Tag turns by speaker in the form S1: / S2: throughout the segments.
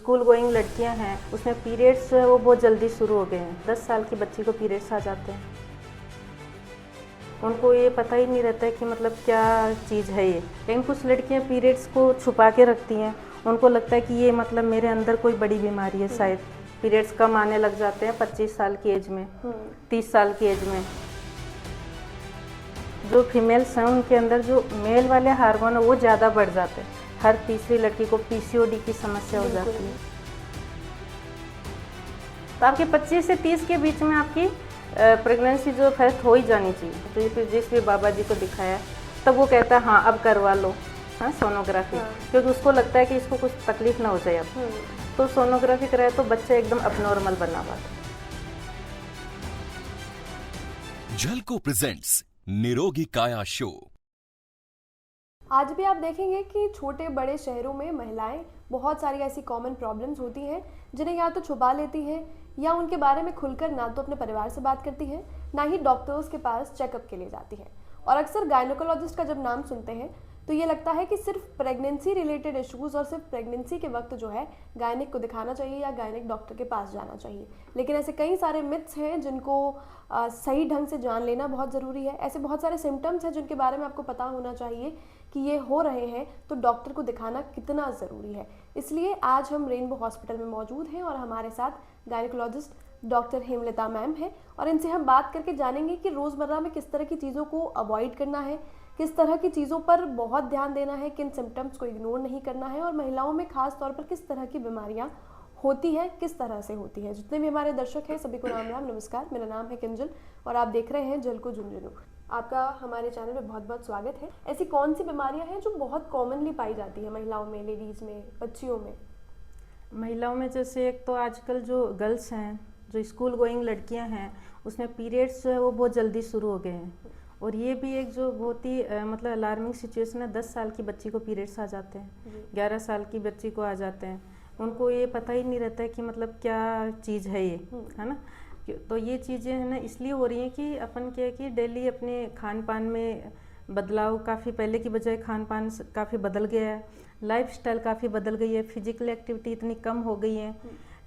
S1: School going लड़कियां हैं उसमें पीरियड्स जो है वो बहुत जल्दी शुरू हो गए हैं। 10 साल की बच्ची को पीरियड्स आ जाते हैं। उनको ये पता ही नहीं रहता है कि मतलब क्या चीज़ है ये। लेकिन कुछ लड़कियां पीरियड्स को छुपा के रखती हैं। उनको लगता है कि ये मतलब मेरे अंदर कोई बड़ी बीमारी है शायद। पीरियड्स कम आने लग जाते हैं 25 साल की एज में, 30 साल की एज में। जो फीमेल्स हैं उनके अंदर जो मेल वाले हार्मोन है वो ज़्यादा बढ़ जाते हैं। हर तीसरी लड़की को पीसीओडी की समस्या हो जाती है। तो आपके 25 से 30 के बीच में आपकी प्रेगनेंसी जो फेस्ट हो ही जानी चाहिए। तो ये जिस भी बाबा जी को दिखाया तब वो कहता है हाँ अब करवा लो, हाँ सोनोग्राफी, क्योंकि उसको लगता है कि इसको कुछ तकलीफ ना हो जाए अब। तो सोनोग्राफी कराया तो बच्चा एकदम अबनॉर्मल बना हुआ था।
S2: झलको प्रेजेंट्स निरोगी काया शो।
S3: आज भी आप देखेंगे कि छोटे बड़े शहरों में महिलाएं बहुत सारी ऐसी कॉमन प्रॉब्लम्स होती हैं जिन्हें या तो छुपा लेती हैं या उनके बारे में खुलकर ना तो अपने परिवार से बात करती हैं, ना ही डॉक्टर्स के पास चेकअप के लिए जाती हैं। और अक्सर गायनोकोलॉजिस्ट का जब नाम सुनते हैं तो ये लगता है कि सिर्फ प्रेगनेंसी रिलेटेड इश्यूज़ और सिर्फ प्रेगनेंसी के वक्त जो है गायनिक को दिखाना चाहिए या गायनिक डॉक्टर के पास जाना चाहिए। लेकिन ऐसे कई सारे मिथ्स हैं जिनको सही ढंग से जान लेना बहुत ज़रूरी है। ऐसे बहुत सारे सिम्टम्स हैं जिनके बारे में आपको पता होना चाहिए कि ये हो रहे हैं तो डॉक्टर को दिखाना कितना ज़रूरी है। इसलिए आज हम रेनबो हॉस्पिटल में मौजूद हैं और हमारे साथ गायनिकोलॉजिस्ट डॉक्टर हेमलता मैम है और इनसे हम बात करके जानेंगे कि रोज़मर्रा में किस तरह की चीज़ों को अवॉइड करना है, किस तरह की चीज़ों पर बहुत ध्यान देना है, किन सिम्टम्स को इग्नोर नहीं करना है और महिलाओं में खास तौर पर किस तरह की बीमारियां होती है, किस तरह से होती है। जितने भी हमारे दर्शक हैं सभी को राम राम नमस्कार। मेरा नाम है किंजल और आप देख रहे हैं झलको झुंझुनू। आपका हमारे चैनल में बहुत बहुत स्वागत है। ऐसी कौन सी बीमारियां हैं जो बहुत कॉमनली पाई जाती है महिलाओं में, लेडीज़ में, बच्चियों में?
S1: महिलाओं में जैसे एक तो आजकल जो गर्ल्स हैं, जो स्कूल गोइंग लड़कियां हैं, उसमें पीरियड्स जो है वो बहुत जल्दी शुरू हो गए हैं। और ये भी एक जो बहुत ही मतलब अलार्मिंग सिचुएशन है। 10 साल की बच्ची को पीरियड्स आ जाते हैं, 11 साल की बच्ची को आ जाते हैं। उनको ये पता ही नहीं रहता है कि मतलब क्या चीज़ है ये, है ना। तो ये चीज़ें है ना इसलिए हो रही हैं कि अपन क्या है कि डेली अपने खान पान में बदलाव, काफ़ी पहले की बजाय खान पान काफ़ी बदल गया है। लाइफस्टाइल काफ़ी बदल गई है। फिजिकल एक्टिविटी इतनी कम हो गई है।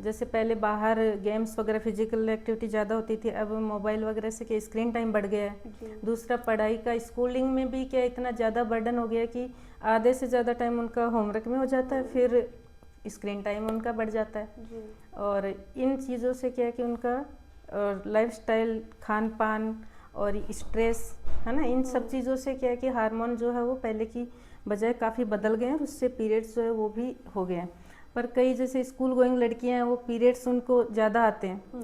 S1: जैसे पहले बाहर गेम्स वगैरह फिजिकल एक्टिविटी ज़्यादा होती थी, अब मोबाइल वगैरह से क्या स्क्रीन टाइम बढ़ गया है। दूसरा पढ़ाई का, स्कूलिंग में भी क्या इतना ज़्यादा बर्डन हो गया कि आधे से ज़्यादा टाइम उनका होमवर्क में हो जाता है, फिर स्क्रीन टाइम उनका बढ़ जाता है। और इन चीज़ों से क्या है कि उनका लाइफस्टाइल, खान पान और स्ट्रेस, है ना, इन सब चीज़ों से क्या है कि हार्मोन जो है वो पहले की बजाय काफ़ी बदल गए हैं और उससे पीरियड्स जो है वो भी हो गए हैं। पर कई जैसे स्कूल गोइंग लड़कियां हैं वो पीरियड्स उनको ज़्यादा आते हैं।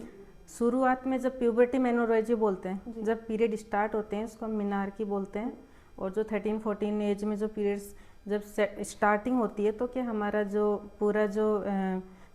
S1: शुरुआत में जब प्यूबर्टी मेनोरेजी बोलते हैं, जब पीरियड स्टार्ट होते हैं उसको हम मिनार्की बोलते हैं। और जो 13-14 एज में जो पीरियड्स जब स्टार्टिंग होती है तो क्या हमारा जो पूरा जो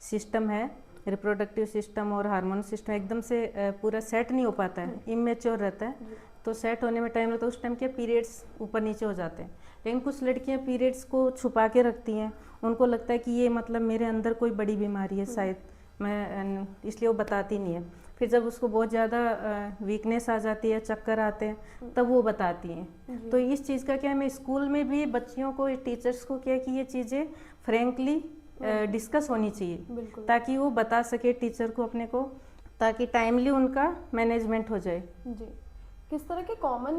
S1: सिस्टम है, रिप्रोडक्टिव सिस्टम और हार्मोन सिस्टम एकदम से पूरा सेट नहीं हो पाता है, इमेच्योर रहता है। तो सेट होने में टाइम लगता है। उस टाइम के पीरियड्स ऊपर नीचे हो जाते हैं। लेकिन कुछ लड़कियां पीरियड्स को छुपा के रखती हैं। उनको लगता है कि ये मतलब मेरे अंदर कोई बड़ी बीमारी है शायद, मैं इसलिए वो बताती नहीं है। फिर जब उसको बहुत ज़्यादा वीकनेस आ जाती है, चक्कर आते हैं, तब वो बताती हैं। तो इस चीज़ का क्या है, मैं स्कूल में भी बच्चियों को, टीचर्स को क्या कि ये चीज़ें फ्रेंकली डिस्कस होनी चाहिए ताकि वो बता सके टीचर को अपने को, ताकि टाइमली उनका मैनेजमेंट हो जाए।
S3: जी, किस तरह के कॉमन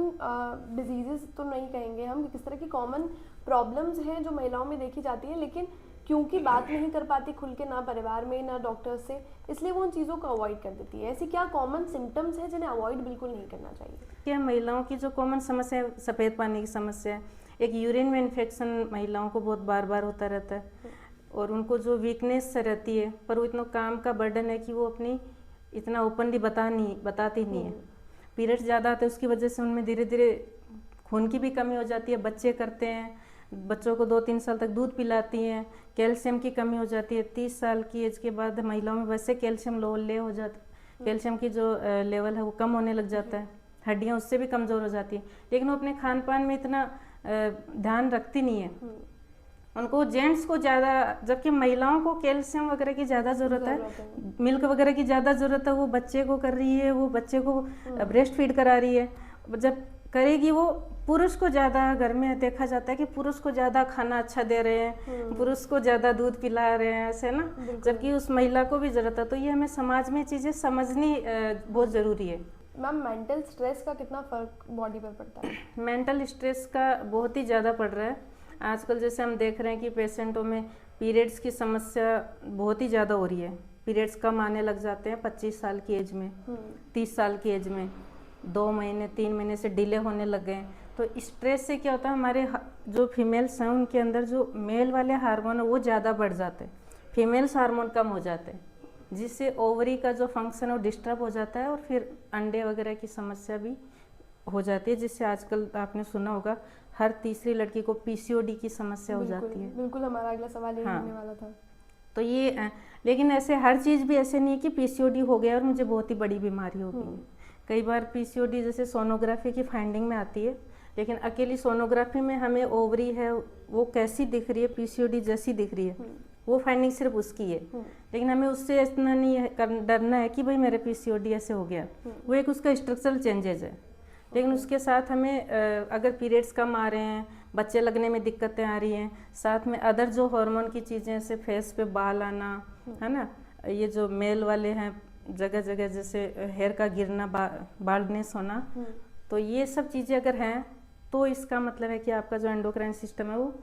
S3: डिजीजेस तो नहीं कहेंगे हम, किस तरह की कॉमन प्रॉब्लम्स हैं जो महिलाओं में देखी जाती है लेकिन क्योंकि बात नहीं कर पाती खुल के, ना परिवार में ना डॉक्टर से, इसलिए वो उन चीज़ों को अवॉइड कर देती है। ऐसी क्या कॉमन सिम्टम्स हैं जिन्हें अवॉइड बिल्कुल नहीं करना चाहिए?
S1: क्या महिलाओं की जो कॉमन समस्या है, सफ़ेद पानी की समस्या है। एक यूरिन में इन्फेक्शन महिलाओं को बहुत बार बार होता रहता है। और उनको जो वीकनेस रहती है, पर वो इतना काम का बर्डन है कि वो अपनी इतना ओपनली बताती नहीं है। पीरियड्स ज़्यादा आते हैं उसकी वजह से उनमें धीरे धीरे खून की भी कमी हो जाती है। बच्चे करते हैं, बच्चों को 2-3 साल तक दूध पिलाती हैं। कैल्शियम की कमी हो जाती है। 30 साल की एज के बाद महिलाओं में वैसे कैल्शियम ले हो जाता है। कैल्शियम की जो लेवल है वो कम होने लग जाता है। हड्डियाँ उससे भी कमज़ोर हो जाती हैं। लेकिन वो अपने खान पान में इतना ध्यान रखती नहीं है। उनको जेंट्स को ज़्यादा, जबकि महिलाओं को कैल्शियम वगैरह की ज़्यादा ज़रूरत है, मिल्क वगैरह की ज़्यादा ज़रूरत है। वो बच्चे को कर रही है, वो बच्चे को ब्रेस्ट फीड करा रही है। जब करेगी वो पुरुष को ज़्यादा घर में देखा जाता है कि पुरुष को ज़्यादा खाना अच्छा दे रहे हैं, पुरुष को ज़्यादा दूध पिला रहे हैं, ऐसे ना, जबकि उस महिला को भी ज़रूरत है। तो ये हमें समाज में चीज़ें समझनी बहुत ज़रूरी है।
S3: मैम, मेंटल स्ट्रेस का कितना फर्क बॉडी पर पड़ता है?
S1: मेंटल स्ट्रेस का बहुत ही ज़्यादा पड़ रहा है आजकल। जैसे हम देख रहे हैं कि पेशेंटों में पीरियड्स की समस्या बहुत ही ज़्यादा हो रही है। पीरियड्स कम आने लग जाते हैं 25 साल की एज में, 30 साल की एज में, 2 महीने 3 महीने से डिले होने लग गए। तो स्ट्रेस से क्या होता है, हमारे जो फीमेल्स हैं उनके अंदर जो मेल वाले हार्मोन है वो ज़्यादा बढ़ जाते हैं, फीमेल्स हार्मोन कम हो जाते हैं, जिससे ओवरी का जो फंक्शन है वो डिस्टर्ब हो जाता है और फिर अंडे वगैरह की समस्या भी हो जाती है, जिससे आजकल आपने सुना होगा हर तीसरी लड़की को पीसीओडी की समस्या हो जाती है।
S3: बिल्कुल, हमारा अगला सवाल यही होने वाला था।
S1: तो ये लेकिन ऐसे हर चीज़ भी ऐसे नहीं है कि पीसीओडी हो गया और मुझे बहुत ही बड़ी बीमारी हो गई है। कई बार पीसीओडी जैसे सोनोग्राफी की फाइंडिंग में आती है, लेकिन अकेली सोनोग्राफी में हमें ओवरी है वो कैसी दिख रही है, पीसीओडी जैसी दिख रही है, वो फाइंडिंग सिर्फ उसकी है। लेकिन हमें उससे इतना नहीं डरना है कि भाई मेरे पीसीओडी ऐसे हो गया, वो एक उसका स्ट्रक्चरल चेंजेज है। लेकिन उसके साथ हमें अगर पीरियड्स कम आ रहे हैं, बच्चे लगने में दिक्कतें आ रही हैं, साथ में अदर जो हार्मोन की चीज़ें जैसे फेस पे बाल आना है ना, ये जो मेल वाले हैं जगह जगह जैसे हेयर का गिरना, बाल्डनेस होना, तो ये सब चीज़ें अगर हैं तो इसका मतलब है कि आपका जो एंडोक्राइन सिस्टम है वो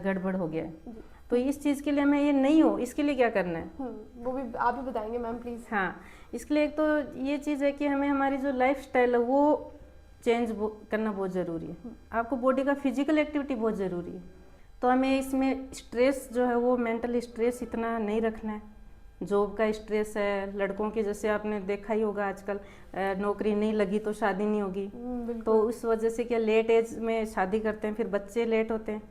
S1: गड़बड़ हो गया है। तो इस चीज़ के लिए हमें ये नहीं हो, इसके लिए क्या करना है
S3: वो भी आप ही बताएंगे मैम प्लीज़।
S1: हाँ, इसके लिए एक तो ये चीज़ है कि हमें हमारी जो लाइफ स्टाइल है वो चेंज करना बहुत ज़रूरी है। आपको बॉडी का फिजिकल एक्टिविटी बहुत ज़रूरी है। तो हमें इसमें स्ट्रेस जो है वो मेंटल स्ट्रेस इतना नहीं रखना है। जॉब का स्ट्रेस है, लड़कों के जैसे आपने देखा ही होगा आजकल नौकरी नहीं लगी तो शादी नहीं होगी, तो उस वजह से क्या लेट एज में शादी करते हैं, फिर बच्चे लेट होते हैं,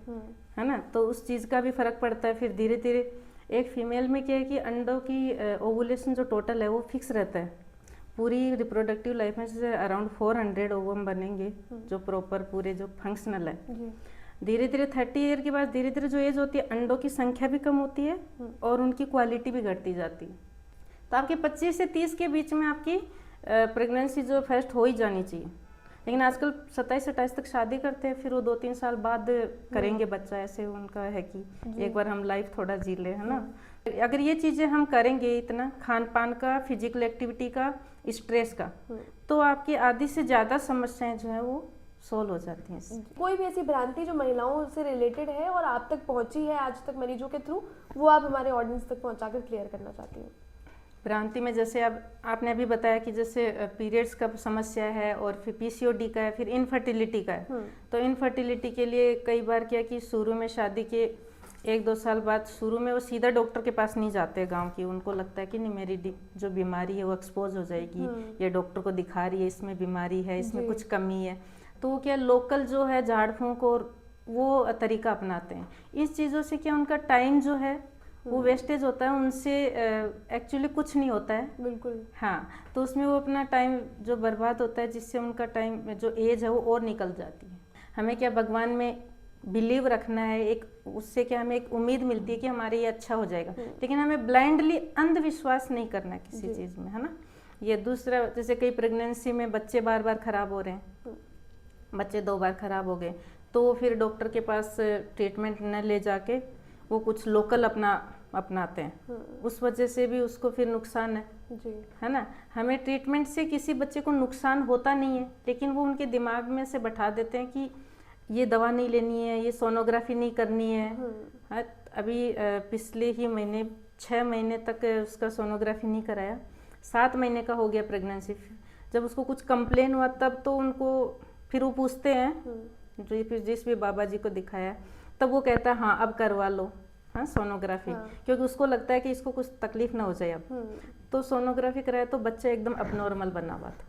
S1: है ना। तो उस चीज़ का भी फ़र्क पड़ता है। फिर धीरे धीरे एक फीमेल में क्या है कि अंडों की ओवुलेशन जो टोटल है वो फिक्स रहता है पूरी रिप्रोडक्टिव लाइफ में। जैसे अराउंड 400 ओवम बनेंगे जो प्रॉपर पूरे जो फंक्शनल है। धीरे धीरे 30 ईयर के बाद धीरे धीरे जो एज होती है अंडों की संख्या भी कम होती है और उनकी क्वालिटी भी घटती जाती है। तो आपके 25 से 30 के बीच में आपकी प्रेगनेंसी जो फर्स्ट हो ही जानी चाहिए। लेकिन आजकल 27-28 तक शादी करते हैं, फिर वो 2-3 साल बाद करेंगे बच्चा, ऐसे उनका है कि एक बार हम लाइफ थोड़ा जी ले, है ना। अगर ये चीज़ें हम करेंगे, इतना खान पान का, फिजिकल एक्टिविटी का, स्ट्रेस का, तो आपकी आधी से ज़्यादा समस्याएं जो है वो सोल्व हो जाती हैं।
S3: कोई भी ऐसी भ्रांति जो महिलाओं से रिलेटेड है और आप तक पहुंची है आज तक मरीजों के थ्रू, वो आप हमारे ऑडियंस तक पहुंचाकर क्लियर करना चाहती हूँ।
S1: भ्रांति में जैसे अब आपने अभी बताया कि जैसे पीरियड्स का समस्या है और फिर पीसीओडी का है, फिर इनफर्टिलिटी का है। तो इनफर्टिलिटी के लिए कई बार क्या कि शुरू में शादी के 1-2 साल बाद शुरू में वो सीधा डॉक्टर के पास नहीं जाते गांव की। उनको लगता है कि नहीं मेरी जो बीमारी है वो एक्सपोज हो जाएगी, ये डॉक्टर को दिखा रही है, इसमें बीमारी है, इसमें कुछ कमी है। तो वो क्या लोकल जो है झाड़ फूंक और वो तरीका अपनाते हैं। इस चीज़ों से क्या उनका टाइम जो है वो वेस्टेज होता है, उनसे एक्चुअली कुछ नहीं होता है।
S3: बिल्कुल।
S1: हाँ, तो उसमें वो अपना टाइम जो बर्बाद होता है, जिससे उनका टाइम जो एज है वो और निकल जाती है। हमें क्या भगवान में बिलीव रखना है, एक उससे क्या हमें एक उम्मीद मिलती है कि हमारे ये अच्छा हो जाएगा। लेकिन हमें ब्लाइंडली अंधविश्वास नहीं करना है किसी चीज़ में, है ना। ये दूसरा, जैसे कई प्रेगनेंसी में बच्चे बार बार खराब हो रहे हैं, बच्चे 2 बार खराब हो गए, तो फिर डॉक्टर के पास ट्रीटमेंट न ले जाके वो कुछ लोकल अपनाते हैं, उस वजह से भी उसको फिर नुकसान है ना। हमें ट्रीटमेंट से किसी बच्चे को नुकसान होता नहीं है, लेकिन वो उनके दिमाग में से बैठा देते हैं कि ये दवा नहीं लेनी है, ये सोनोग्राफी नहीं करनी है। अभी पिछले ही महीने 6 महीने तक उसका सोनोग्राफी नहीं कराया, 7 महीने का हो गया प्रेगनेंसी। जब उसको कुछ कंप्लेन हुआ तब तो उनको फिर वो पूछते हैं जिस भी बाबा जी को दिखाया, तब वो कहता है हाँ अब करवा लो, हाँ सोनोग्राफी, क्योंकि उसको लगता है कि इसको कुछ तकलीफ ना हो जाए अब। तो सोनोग्राफी कराया तो बच्चा एकदम अब बना हुआ था।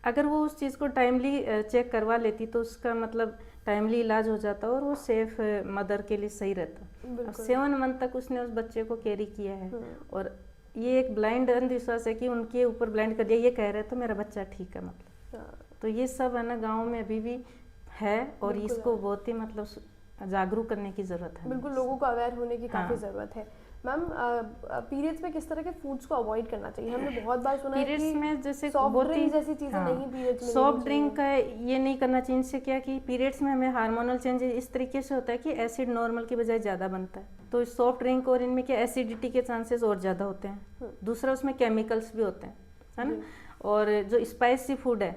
S1: अगर वो उस चीज़ को टाइमली चेक करवा लेती तो उसका मतलब टाइमली इलाज हो जाता और वो सेफ मदर के लिए सही रहता। 7 मंथ तक उसने उस बच्चे को कैरी किया है। और ये एक ब्लाइंड अंधविश्वास है कि उनके ऊपर ब्लाइंड कर दिया, ये कह रहे तो मेरा बच्चा ठीक है मतलब। तो ये सब है ना गाँव में अभी भी है और इसको बहुत ही मतलब जागरूक करने की ज़रूरत है।
S3: बिल्कुल, लोगों को अवेयर होने की काफ़ी ज़रूरत है। मैम पीरियड्स में किस तरह के फूड्स को अवॉइड करना चाहिए? हमने बहुत बार सुना है
S1: पीरियड्स
S3: कि
S1: में जैसे
S3: सॉफ्ट
S1: बहुत
S3: ड्रिंक
S1: ही
S3: जैसी चीजें नहीं पीरियड्स में
S1: सॉफ्ट
S3: लेनी
S1: ड्रिंक का ये नहीं करना चाहिए। इनसे क्या कि पीरियड्स में हमें हार्मोनल चेंज इस तरीके से होता है कि एसिड नॉर्मल की बजाय ज़्यादा बनता है, तो सॉफ्ट ड्रिंक और इनमें क्या एसिडिटी के चांसेस और ज़्यादा होते हैं। दूसरा उसमें केमिकल्स भी होते हैं, है ना। और जो स्पाइसी फूड है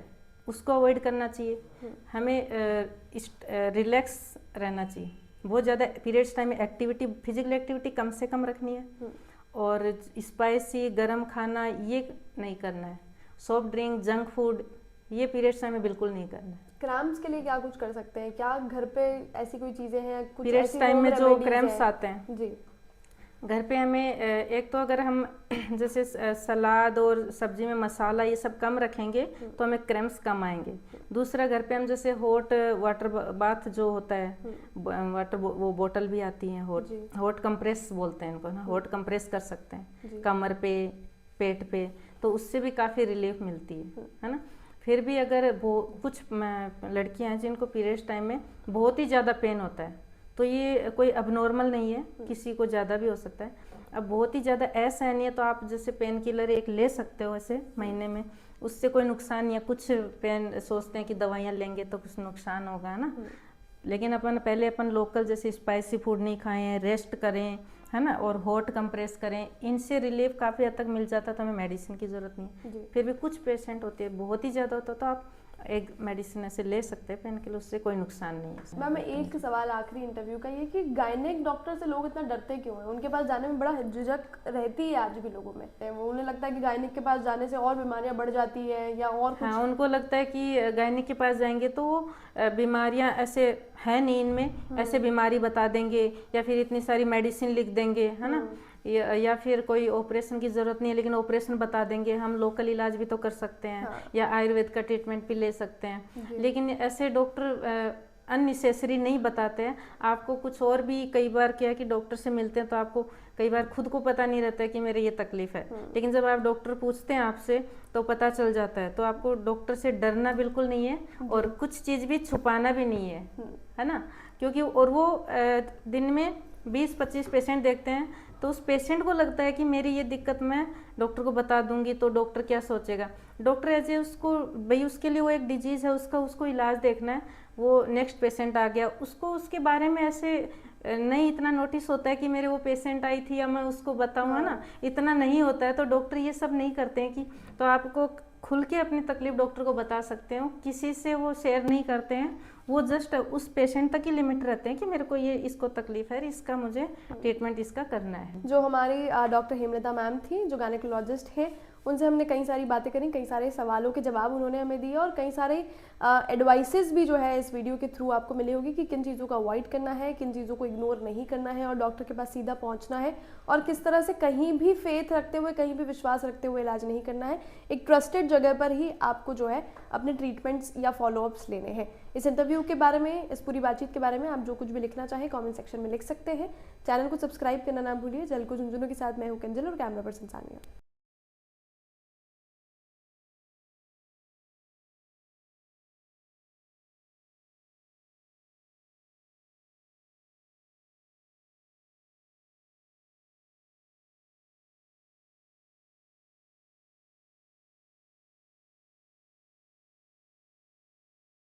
S1: उसको अवॉइड करना चाहिए। हमें रिलैक्स रहना चाहिए, बहुत ज़्यादा पीरियड्स टाइम में एक्टिविटी, फिजिकल एक्टिविटी कम से कम रखनी है, और स्पाइसी गर्म खाना ये नहीं करना है। सॉफ्ट ड्रिंक, जंक फूड ये पीरियड्स टाइम में बिल्कुल नहीं करना है।
S3: क्रैम्प्स के लिए क्या कुछ कर सकते हैं? क्या घर पे ऐसी कोई चीजें हैं, कुछ
S1: पीरियड्स
S3: ऐसी
S1: टाइम
S3: home
S1: में जो
S3: remedies
S1: क्रैम्प्स
S3: हैं?
S1: आते हैं
S3: जी
S1: घर पे हमें एक तो अगर हम जैसे सलाद और सब्जी में मसाला ये सब कम रखेंगे तो हमें क्रैम्प्स कम आएंगे। दूसरा घर पे हम जैसे हॉट वाटर बाथ जो होता है, वाटर वो बोतल भी आती है, हॉट कंप्रेस बोलते हैं इनको ना, हॉट कंप्रेस कर सकते हैं कमर पे, पेट पे, तो उससे भी काफ़ी रिलीफ मिलती है ना। फिर भी अगर कुछ लड़कियां हैं जिनको पीरियड्स टाइम में बहुत ही ज़्यादा पेन होता है, तो ये कोई अबनॉर्मल नहीं है, किसी को ज़्यादा भी हो सकता है। अब बहुत ही ज़्यादा ऐसा नहीं है तो आप जैसे पेन किलर एक ले सकते हो ऐसे महीने में, उससे कोई नुकसान नहीं है। कुछ पेन सोचते हैं कि दवाइयाँ लेंगे तो कुछ नुकसान होगा ना, लेकिन अपन लोकल जैसे स्पाइसी फूड नहीं खाएं, रेस्ट करें, है ना, और हॉट कंप्रेस करें, इनसे रिलीफ काफ़ी हद तक मिल जाता है, तो हमें मेडिसिन की ज़रूरत नहीं है। फिर भी कुछ पेशेंट होते हैं बहुत ही ज़्यादा होता है तो आप एक मेडिसिन ऐसे ले सकते हैं पेन के लिए, उससे कोई नुकसान नहीं है।
S3: मैम एक सवाल आखिरी इंटरव्यू का, ये कि गायनेक डॉक्टर से लोग इतना डरते क्यों हैं? उनके पास जाने में बड़ा झिझक रहती है आज भी लोगों में। वो उन्हें लगता है कि गायनेक के पास जाने से और बीमारियां बढ़ जाती है या और कुछ।
S1: हाँ, उनको लगता है कि गायनेक के पास जाएंगे तो बीमारियां ऐसे है नहीं इनमें, ऐसे बीमारी बता देंगे या फिर इतनी सारी मेडिसिन लिख देंगे, है ना, या फिर कोई ऑपरेशन की ज़रूरत नहीं है लेकिन ऑपरेशन बता देंगे, हम लोकल इलाज भी तो कर सकते हैं। या आयुर्वेद का ट्रीटमेंट भी ले सकते हैं। लेकिन ऐसे डॉक्टर अननेसेसरी नहीं बताते हैं आपको कुछ और भी। कई बार क्या है कि डॉक्टर से मिलते हैं तो आपको कई बार खुद को पता नहीं रहता है कि मेरे ये तकलीफ है, लेकिन जब आप डॉक्टर पूछते हैं आपसे तो पता चल जाता है। तो आपको डॉक्टर से डरना बिल्कुल नहीं है और कुछ चीज़ भी छुपाना भी नहीं है ना, क्योंकि और वो दिन में 20-25 पेशेंट देखते हैं, तो उस पेशेंट को लगता है कि मेरी ये दिक्कत मैं डॉक्टर को बता दूंगी तो डॉक्टर क्या सोचेगा। डॉक्टर ऐसे उसको भाई उसके लिए वो एक डिजीज़ है, उसको इलाज देखना है, वो नेक्स्ट पेशेंट आ गया, उसको उसके बारे में ऐसे नहीं इतना नोटिस होता है कि मेरे वो पेशेंट आई थी या मैं उसको बताऊँ, है ना, इतना नहीं होता है। तो डॉक्टर ये सब नहीं करते हैं कि तो आपको खुल के अपनी तकलीफ डॉक्टर को बता सकते हो, किसी से वो शेयर नहीं करते हैं। वो जस्ट उस पेशेंट तक ही लिमिट रहते हैं कि मेरे को ये इसको तकलीफ है, इसका मुझे ट्रीटमेंट इसका करना है।
S3: जो हमारी डॉक्टर हेमलता मैम थी जो गायनेकोलॉजिस्ट है, उनसे हमने कई सारी बातें करी, कई सारे सवालों के जवाब उन्होंने हमें दिए और कई सारे एडवाइसेस भी जो है इस वीडियो के थ्रू आपको मिली होगी कि किन चीज़ों को अवॉइड करना है, किन चीज़ों को इग्नोर नहीं करना है और डॉक्टर के पास सीधा पहुंचना है, और किस तरह से कहीं भी फेथ रखते हुए, कहीं भी विश्वास रखते हुए इलाज नहीं करना है। एक ट्रस्टेड जगह पर ही आपको जो है अपने ट्रीटमेंट्स या फॉलोअप्स लेने हैं। इस इंटरव्यू के बारे में, इस पूरी बातचीत के बारे में आप जो कुछ भी लिखना चाहें कमेंट सेक्शन में लिख सकते हैं। चैनल को सब्सक्राइब करना ना भूलिए। जल को झुंझुनों के साथ मैं हूं कंजल और कैमरा पर्सन सानिया।